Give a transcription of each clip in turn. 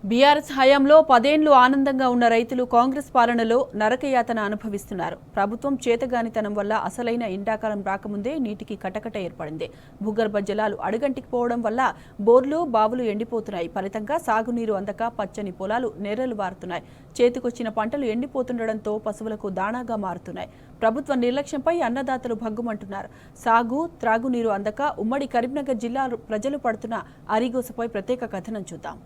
BRS హయాంలో 10 ఏళ్లు ఆనందంగా ఉన్న రైతులు కాంగ్రెస్ పాలనలో నరకయాతన అనుభవిస్తున్నారు. ప్రభుత్వం చేతగానితనం వల్ల అసలైన ఎండాకాలం రాకముందే నీటికి కటకట ఏర్పడింది. భూగర్భ జలాలు అడుగంటికి పోవడం వల్ల బోర్లు, బావులు ఎండిపోతున్నాయి. ఫలితంగా సాగునీరు అందక పచ్చని పొలాలు నెర్రలు వారుతున్నాయి. చేతికొచ్చిన పంటలు ఎండిపోతుండటంతో పశువులకు దాణాగా మారుతున్నాయి. ప్రభుత్వ నిర్లక్ష్యంపై అన్నదాతలు భగ్గుమంటున్నారు. సాగు, త్రాగునీరు అందక ఉమ్మడి కరీంనగర్ జిల్లా ప్రజలు పడుతున్న అరిగోసపై ప్రత్యేక కథనం చూద్దాం.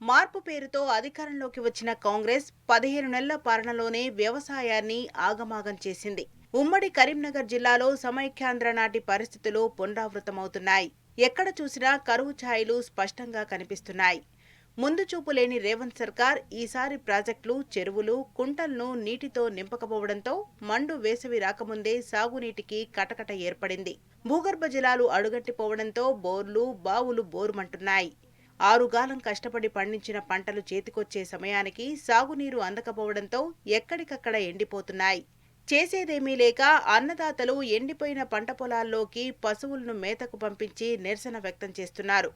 మార్పు పేరుతో అధికారంలోకి వచ్చిన కాంగ్రెస్ 15 నెలల పాలనలోనే వ్యవసాయాన్ని ఆగమాగం చేసింది. ఉమ్మడి కరీంనగర్ జిల్లాలో సమైక్యాంధ్ర నాటి పరిస్థితులు పునరావృతమవుతున్నాయి. ఎక్కడ చూసినా కరువు ఛాయలు స్పష్టంగా కనిపిస్తున్నాయి. ముందు చూపు లేని రేవంత్ సర్కార్ ఈసారి ప్రాజెక్టులు, చెరువులు, కుంటలను నీటితో నింపకపోవడంతో మండు వేసవి రాకముందే సాగునీటికి కటకట ఏర్పడింది. భూగర్భ జలాలు అడుగంటిపోవడంతో బోర్లు, బావులు బోరుమంటున్నాయి. ఆరుగాలం కష్టపడి పండించిన పంటలు చేతికొచ్చే సమయానికి సాగునీరు అందకపోవడంతో ఎక్కడికక్కడ ఎండిపోతున్నాయి. చేసేదేమీ లేక అన్నదాతలు ఎండిపోయిన పంట పొలాల్లోకి పశువులను మేతకు పంపించి నిరసన వ్యక్తం చేస్తున్నారు.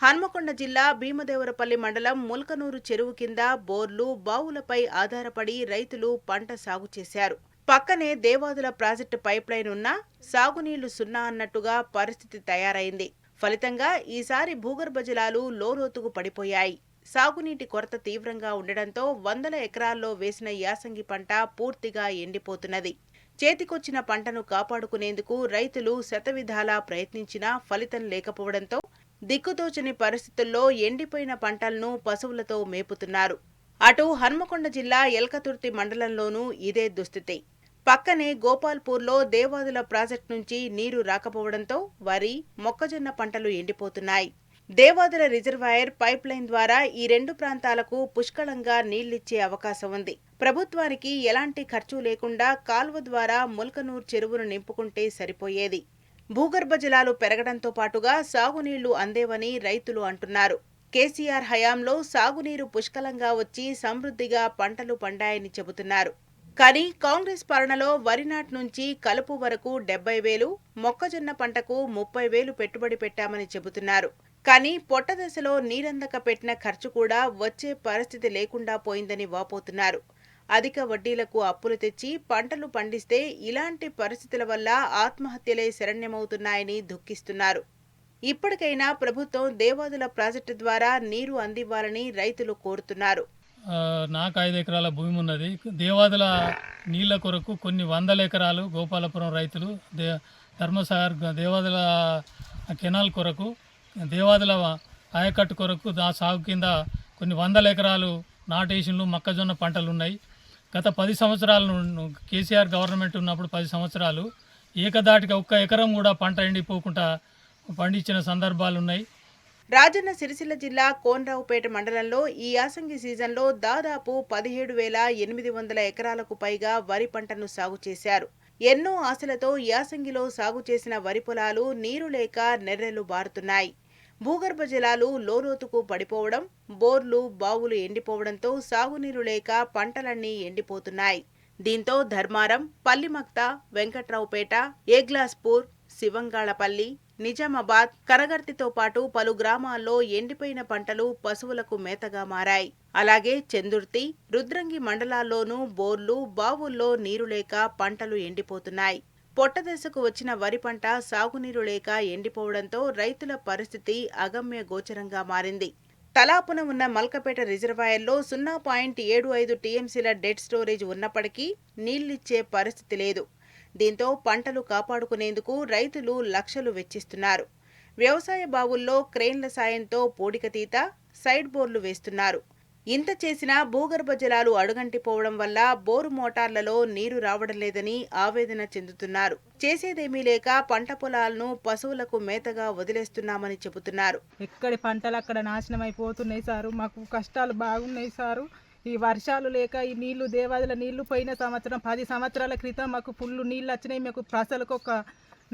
హన్మకొండ జిల్లా భీమదేవరపల్లి మండలం ముల్కనూరు చెరువు కింద బోర్లు, బావులపై ఆధారపడి రైతులు పంట సాగు చేశారు. పక్కనే దేవాదుల ప్రాజెక్టు పైప్లైన్ ఉన్నా సాగునీళ్లు సున్నా అన్నట్టుగా పరిస్థితి తయారైంది. ఫలితంగా ఈసారి భూగర్భ జలాలు లోలోతుకు పడిపోయాయి. సాగునీటి కొరత తీవ్రంగా ఉండడంతో వందల ఎకరాల్లో వేసిన యాసంగి పంట పూర్తిగా ఎండిపోతున్నది. చేతికొచ్చిన పంటను కాపాడుకునేందుకు రైతులు శతవిధాలా ప్రయత్నించినా ఫలితం లేకపోవడంతో దిక్కుతోచని పరిస్థితుల్లో ఎండిపోయిన పంటలను పశువులతో మేపుతున్నారు. అటు హన్మకొండ జిల్లా ఎల్కతుర్తి మండలంలోనూ ఇదే దుస్థితి. పక్కనే గోపాల్పూర్లో దేవాదుల ప్రాజెక్టు నుంచి నీరు రాకపోవడంతో వరి, మొక్కజొన్న పంటలు ఎండిపోతున్నాయి. దేవాదుల రిజర్వాయర్ పైప్లైన్ ద్వారా ఈ రెండు ప్రాంతాలకు పుష్కళంగా నీళ్లిచ్చే అవకాశం ఉంది. ప్రభుత్వానికి ఎలాంటి ఖర్చు లేకుండా కాల్వ ద్వారా ముల్కనూర్ చెరువును నింపుకుంటే సరిపోయేది. భూగర్భ జలాలు పెరగడంతో పాటుగా సాగునీళ్లు అందేవని రైతులు అంటున్నారు. కేసీఆర్ హయాంలో సాగునీరు పుష్కలంగా వచ్చి సమృద్ధిగా పంటలు పండాయని చెబుతున్నారు. కానీ కాంగ్రెస్ పాలనలో వరి నాటు నుంచి కలుపు వరకు 70,000, మొక్కజొన్న పంటకు 30,000 పెట్టుబడి పెట్టామని చెబుతున్నారు. కానీ పొట్టదశలో నీరందక పెట్టిన ఖర్చు కూడా వచ్చే పరిస్థితి లేకుండా పోయిందని వాపోతున్నారు. అధిక వడ్డీలకు అప్పులు తెచ్చి పంటలు పండిస్తే ఇలాంటి పరిస్థితుల వల్ల ఆత్మహత్యలే శరణ్యమవుతున్నాయని దుఃఖిస్తున్నారు. ఇప్పటికైనా ప్రభుత్వం దేవాదుల ప్రాజెక్టు ద్వారా నీరు అందివ్వాలని రైతులు కోరుతున్నారు. నాకు 5 ఎకరాల భూమి ఉన్నది. దేవాదుల నీళ్ల కొరకు కొన్ని వందల ఎకరాలు గోపాలపురం రైతులు ధర్మసాగర్ దేవాదుల కెనాల్ కొరకు, దేవాదుల ఆయకట్టు కొరకు సాగు కింద కొన్ని వందల ఎకరాలు నాటేషన్లు, మొక్కజొన్న పంటలు ఉన్నాయి. గత 10 సంవత్సరాలు కేసీఆర్ గవర్నమెంట్ ఉన్నప్పుడు 10 సంవత్సరాలు ఏకదాటిగా ఒక్క ఎకరం కూడా పంట ఎండిపోకుండా పండించిన సందర్భాలు ఉన్నాయి. రాజన్న సిరిసిల్ల జిల్లా కోనరావుపేట మండలంలో ఈ యాసంగి సీజన్లో దాదాపు 17,800 ఎకరాలకు పైగా వరి పంటను సాగు చేశారు. ఎన్నో ఆశలతో యాసంగిలో సాగు చేసిన వరి పొలాలు నీరు లేక నెర్రెలు బారుతున్నాయి. భూగర్భ జలాలు లోలోతుకు పడిపోవడం, బోర్లు, బావులు ఎండిపోవడంతో సాగునీరు లేక పంటలన్నీ ఎండిపోతున్నాయి. దీంతో ధర్మారం, పల్లిమక్త, వెంకట్రావుపేట, ఏగ్లాస్పూర్, శివంగాళపల్లి, నిజామాబాద్, కరగర్తితో పాటు పలు గ్రామాల్లో ఎండిపోయిన పంటలు పశువులకు మేతగా మారాయి. అలాగే చందుర్తి, రుద్రంగి మండలాల్లోనూ బోర్లు, బావుల్లో నీరు లేక పంటలు ఎండిపోతున్నాయి. పొట్టదశకు వచ్చిన వరి పంట సాగునీరు లేక ఎండిపోవడంతో రైతుల పరిస్థితి అగమ్య గోచరంగా మారింది. తలాపున ఉన్న మల్కపేట రిజర్వాయర్లో 0.75 టీఎంసీల డెడ్ స్టోరేజ్ ఉన్నప్పటికీ నీళ్లిచ్చే పరిస్థితి లేదు. దీంతో పంటలు కాపాడుకునేందుకు రైతులు లక్షలు వెచ్చిస్తున్నారు. వ్యవసాయ బావుల్లో క్రేన్ల సాయంతో పూడికతీత, సైడ్ బోర్లు వేస్తున్నారు. ఇంత చేసినా భూగర్భ జలాలు అడుగంటిపోవడం వల్ల బోరు మోటార్లలో నీరు రావడం లేదని ఆవేదన చెందుతున్నారు. చేసేదేమీ లేక పంట పొలాలను పశువులకు మేతగా వదిలేస్తున్నామని చెబుతున్నారు. ఎక్కడి పంటలు అక్కడ నాశనం అయిపోతున్నాయి సారు. మాకు కష్టాలు బాగున్నాయి సారు. ఈ వర్షాలు లేక ఈ నీళ్లు దేవాదుల నీళ్లు పోయిన సంవత్సరం 10 సంవత్సరాల క్రితం మాకు ఫుల్ నీళ్ళు వచ్చినాయి. మాకు ప్రజలకు ఒక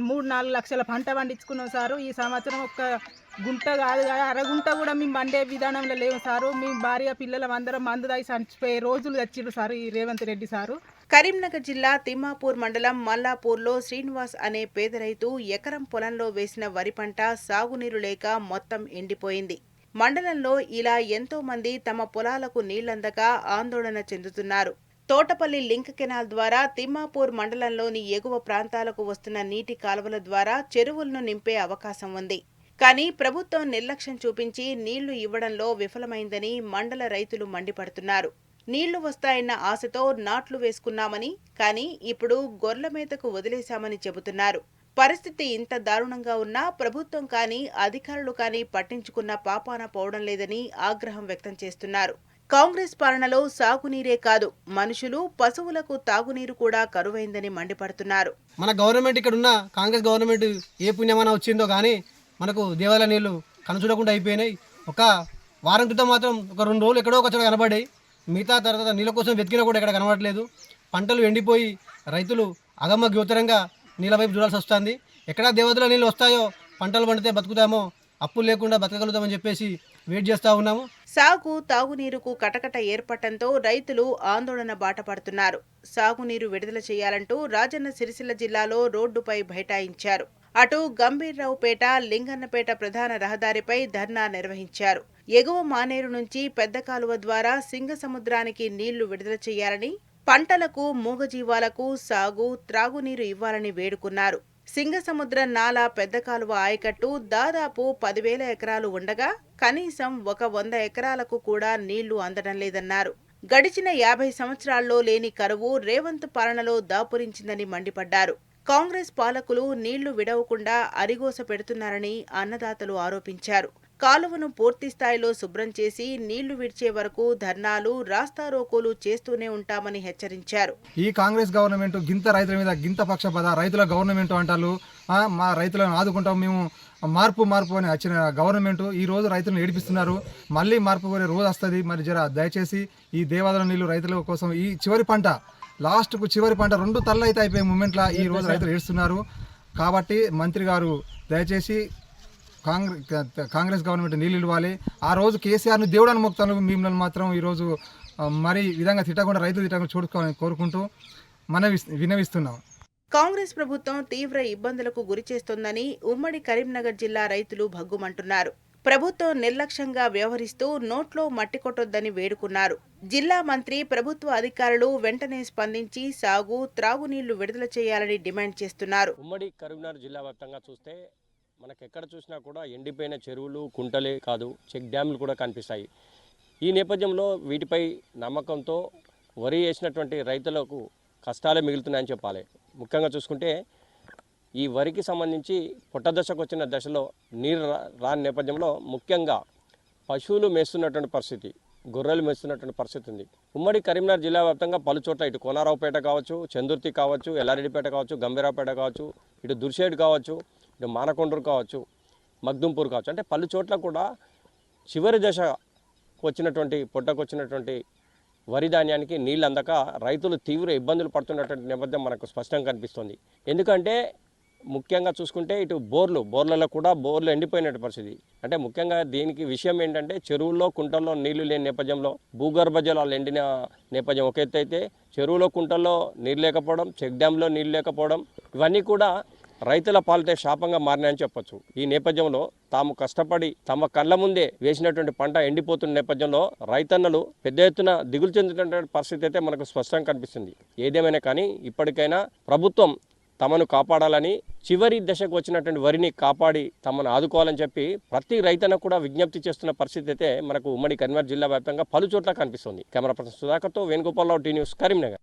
3-4 లక్షల పంట పండించుకున్నాం సారు. ఈ సంవత్సరం ఒక్క గుంట కాదు అరగుంట కూడా మేము పండే విధానంలో లేవు సారు. మేము భార్య పిల్లలం అందరం మందు దాగి చనిపోయే రోజులు తెచ్చిర్రు సారు ఈ రేవంత్ రెడ్డి సారు. కరీంనగర్ జిల్లా తిమ్మాపూర్ మండలం మల్లాపూర్లో శ్రీనివాస్ అనే పేద రైతు ఎకరం పొలంలో వేసిన వరి పంట సాగునీరు లేక మొత్తం ఎండిపోయింది. మండలంలో ఇలా ఎంతో మంది తమ పొలాలకు నీళ్లందక ఆందోళన చెందుతున్నారు. తోటపల్లి లింక్ కెనాల్ ద్వారా తిమ్మాపూర్ మండలంలోని ఎగువ ప్రాంతాలకు వస్తున్న నీటి కాలువల ద్వారా చెరువులను నింపే అవకాశం ఉంది. కానీ ప్రభుత్వం నిర్లక్ష్యం చూపించి నీళ్లు ఇవ్వడంలో విఫలమైందని మండల రైతులు మండిపడుతున్నారు. నీళ్లు వస్తాయన్న ఆశతో నాట్లు వేసుకున్నామని, కానీ ఇప్పుడు గొర్రెల మేతకు వదిలేశామని చెబుతున్నారు. పరిస్థితి ఇంత దారుణంగా ఉన్నా ప్రభుత్వం కానీ అధికారులు కానీ పట్టించుకున్న పాపాన పోవడం లేదని ఆగ్రహం వ్యక్తం చేస్తున్నారు. కాంగ్రెస్ పాలనలో సాగునీరే కాదు, మనుషులు పశువులకు తాగునీరు కూడా కరువైందని మండిపడుతున్నారు. మన గవర్నమెంట్ ఇక్కడ ఉన్న కాంగ్రెస్ గవర్నమెంట్ ఏ పుణ్యమైనా వచ్చిందో కానీ మనకు దేవాలయ నీళ్లు కనుచూడకుండా అయిపోయినాయి. ఒక వారం క్రితం మాత్రం ఒక 2 రోజులు ఎక్కడో ఒక చోట కనబడ్డాయి. మిగతా తర్వాత నీళ్ళ కోసం వెతికినా కూడా ఎక్కడ కనబడట్లేదు. పంటలు ఎండిపోయి రైతులు అగమ్మ గోచరంగా నీళ్ళ వైపు చూడాల్సి వస్తుంది. ఎక్కడ దేవతల నీళ్ళు వస్తాయో పంటలు పండితే బతుకుతామో, అప్పులు లేకుండా బతకగలుగుతామని చెప్పేసి వెయిట్ చేస్తూ ఉన్నాము. సాగు తాగునీరుకు కటకట ఏర్పడటంతో రైతులు ఆందోళన బాట పడుతున్నారు. సాగునీరు విడుదల చేయాలంటూ రాజన్న సిరిసిల్ల జిల్లాలో రోడ్డుపై బైఠాయించారు. అటు గంభీర్రావుపేట లింగన్నపేట ప్రధాన రహదారిపై ధర్నా నిర్వహించారు. ఎగువ మానేరు నుంచి పెద్ద కాలువ ద్వారా సింగసముద్రానికి నీళ్లు విడుదల చేయాలని, పంటలకు మూగజీవాలకు సాగు త్రాగునీరు ఇవ్వాలని వేడుకున్నారు. సింగసముద్రం నాలా పెద్ద కాలువ ఆయకట్టు దాదాపు 10,000 ఎకరాలు ఉండగా కనీసం ఒక 100 ఎకరాలకు కూడా నీళ్లు అందడం లేదన్నారు. గడిచిన 50 సంవత్సరాల్లో లేని కరువు రేవంత్ పాలనలో దాపురించిందని మండిపడ్డారు. కాంగ్రెస్ పాలకులు నీళ్లు విడవకుండా అరిగోస పెడుతున్నారని అన్నదాతలు ఆరోపించారు. కాలువను పూర్తి స్థాయిలో శుభ్రం చేసి నీళ్లు విడిచే వరకు ధర్నాలు, రాస్తారోకోలు చేస్తూనే ఉంటామని హెచ్చరించారు. ఈ కాంగ్రెస్ గవర్నమెంట్ గింత రైతుల మీద గింత పక్షపాత రైతుల గవర్నమెంట్ అంటారు. మా రైతులను ఆదుకుంటాం మేము, మార్పు అని వచ్చిన గవర్నమెంట్ ఈ రోజు రైతులను ఏడిపిస్తున్నారు. మళ్ళీ మార్పు కోరే రోజు వస్తుంది. మరి జర దయచేసి ఈ దేవాదాయ నీళ్లు రైతుల కోసం ఈ చివరి పంట లాస్ట్కు చివరి పంట 2 తల్ల అయితే అయిపోయే మూమెంట్లో ఈ రోజు రైతులు ఏడుస్తున్నారు. కాబట్టి మంత్రి గారు దయచేసి కాంగ్రెస్ గవర్నమెంట్ నీళ్ళు ఇవ్వాలి. ఆ రోజు కేసీఆర్ను దేవుడని మొక్కుతాను, మిమ్మల్ని మాత్రం ఈరోజు మరి విధంగా తిట్టకుండా రైతులు తిట్టకుండా చూడుకోవాలని కోరుకుంటూ విన్నవిస్తున్నాం. కాంగ్రెస్ ప్రభుత్వం తీవ్ర ఇబ్బందులకు గురిచేస్తోందని ఉమ్మడి కరీంనగర్ జిల్లా రైతులు భగ్గుమంటున్నారు. ప్రభుత్వం నిర్లక్ష్యంగా వ్యవహరిస్తూ నోట్లో మట్టి కొట్టొద్దని వేడుకున్నారు. జిల్లా మంత్రి, ప్రభుత్వ అధికారులు వెంటనే స్పందించి సాగు త్రాగునీళ్లు విడుదల చేయాలని డిమాండ్ చేస్తున్నారు. ఉమ్మడి కరీంనగర్ జిల్లా వ్యాప్తంగా చూస్తే మనకు ఎక్కడ చూసినా కూడా ఎండిపోయిన చెరువులు, కుంటలే కాదు చెక్ డ్యాములు కూడా కనిపిస్తాయి. ఈ నేపథ్యంలో వీటిపై నమ్మకంతో వరి వేసినటువంటి రైతులకు కష్టాలే మిగులుతున్నాయని చెప్పాలి. ముఖ్యంగా చూసుకుంటే ఈ వరికి సంబంధించి పొట్టదశకు వచ్చిన దశలో నీరు రాని నేపథ్యంలో ముఖ్యంగా పశువులు మేస్తున్నటువంటి పరిస్థితి, గొర్రెలు మేస్తున్నటువంటి పరిస్థితి ఉంది. ఉమ్మడి కరీంనగర్ జిల్లా వ్యాప్తంగా పలుచోట్ల ఇటు కోనారావుపేట కావచ్చు, చందుర్తి కావచ్చు, ఎల్లారెడ్డిపేట కావచ్చు, గంభీరావుపేట కావచ్చు, ఇటు దుర్షేడ్ కావచ్చు, ఇటు మానకొండూరు కావచ్చు, మగ్దుంపూర్ కావచ్చు, అంటే పలు చోట్ల కూడా చివరి దశ వచ్చినటువంటి పొట్టకొచ్చినటువంటి వరి ధాన్యానికి నీళ్ళు అందక రైతులు తీవ్ర ఇబ్బందులు పడుతున్నటువంటి నేపథ్యం మనకు స్పష్టంగా కనిపిస్తుంది. ఎందుకంటే ముఖ్యంగా చూసుకుంటే ఇటు బోర్లలో కూడా బోర్లు ఎండిపోయినట్టు పరిస్థితి. అంటే ముఖ్యంగా దీనికి విషయం ఏంటంటే చెరువుల్లో, కుంటల్లో నీళ్లు లేని నేపథ్యంలో భూగర్భ జలాలు ఎండిన నేపథ్యం ఒక ఎత్తు అయితే, చెరువులో, కుంటల్లో నీళ్ళు లేకపోవడం, చెక్ డ్యాంలో నీళ్ళు లేకపోవడం, ఇవన్నీ కూడా రైతుల పాలిటే శాపంగా మారినాయని చెప్పొచ్చు. ఈ నేపథ్యంలో తాము కష్టపడి తమ కళ్ళ ముందే వేసినటువంటి పంట ఎండిపోతున్న నేపథ్యంలో రైతన్నలు పెద్ద ఎత్తున దిగులు చెందుతున్నటువంటి పరిస్థితి అయితే మనకు స్పష్టంగా కనిపిస్తుంది. ఏదేమైనా కానీ ఇప్పటికైనా ప్రభుత్వం తమను కాపాడాలని, చివరి దశకు వచ్చినటువంటి వరిని కాపాడి తమను ఆదుకోవాలని చెప్పి ప్రతి రైతన్న కూడా విజ్ఞప్తి చేస్తున్న పరిస్థితి అయితే మనకు ఉమ్మడి కరీంనగర్ జిల్లా వ్యాప్తంగా పలు చోట్ల కనిపిస్తుంది. కెమెరా పర్సన్ సుధాకర్తో వేణుగోపాలరావు, టీ న్యూస్, కరీంనగర్.